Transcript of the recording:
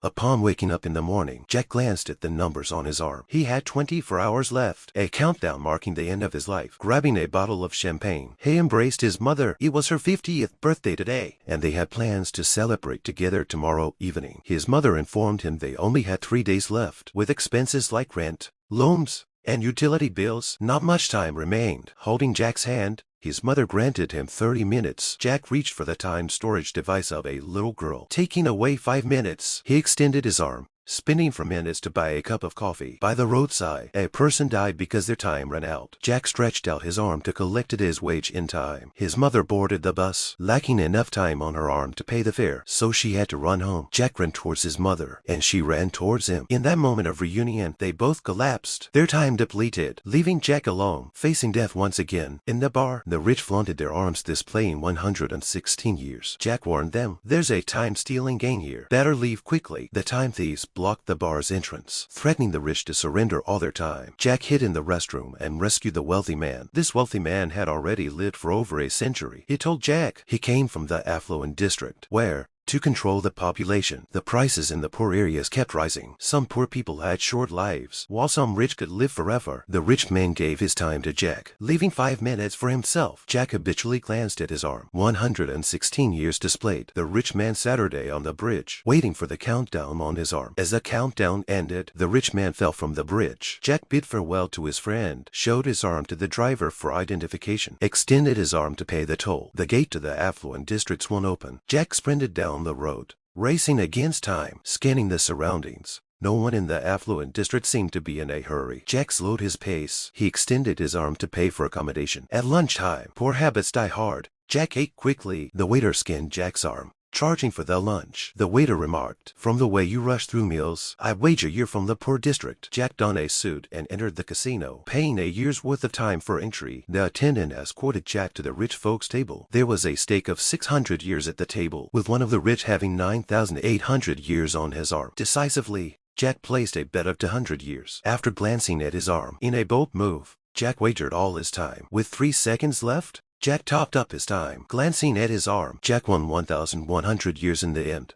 Upon waking up in the morning, Jack glanced at the numbers on his arm. He had 24 hours left, a countdown marking the end of his life. Grabbing a bottle of champagne, he embraced his mother. It was her 50th birthday today, and they had plans to celebrate together tomorrow evening. His mother informed him they only had 3 days left. With expenses like rent, loans, and utility bills, not much time remained. Holding Jack's hand, his mother granted him 30 minutes. Jack reached for the time storage device of a little girl. Taking away 5 minutes, he extended his arm, spinning for minutes to buy a cup of coffee. By the roadside, a person died because their time ran out. Jack stretched out his arm to collect his wage in time. His mother boarded the bus, lacking enough time on her arm to pay the fare, so she had to run home. Jack ran towards his mother, and she ran towards him. In that moment of reunion, they both collapsed, their time depleted, leaving Jack alone, facing death once again. In the bar, the rich flaunted their arms, displaying 116 years. Jack warned them, "There's a time-stealing gang here. Better leave quickly." The time thieves blocked the bar's entrance, threatening the rich to surrender all their time. Jack hid in the restroom and rescued the wealthy man. This wealthy man had already lived for over a century. He told Jack he came from the affluent district, where, to control the population, the prices in the poor areas kept rising. Some poor people had short lives, while some rich could live forever. The rich man gave his time to Jack, leaving 5 minutes for himself. Jack habitually glanced at his arm. 116 years displayed. The rich man Saturday on the bridge, waiting for the countdown on his arm. As the countdown ended, the rich man fell from the bridge. Jack bid farewell to his friend, showed his arm to the driver for identification, extended his arm to pay the toll. The gate to the affluent district swung open. Jack sprinted down the road, racing against time, scanning the surroundings. No one in the affluent district seemed to be in a hurry. Jack slowed his pace. He extended his arm to pay for accommodation. At lunchtime, poor habits die hard. Jack ate quickly. The waiter scanned Jack's arm, charging for the lunch. The waiter remarked, "From the way you rush through meals, I wager you're from the poor district." Jack donned a suit and entered the casino, paying a year's worth of time for entry. The attendant escorted Jack to the rich folks' table. There was a stake of 600 years at the table, with one of the rich having 9,800 years on his arm. Decisively, Jack placed a bet of 200 years. After glancing at his arm, in a bold move, Jack wagered all his time. With 3 seconds left, Jack topped up his time. Glancing at his arm, Jack won 1,100 years in the end.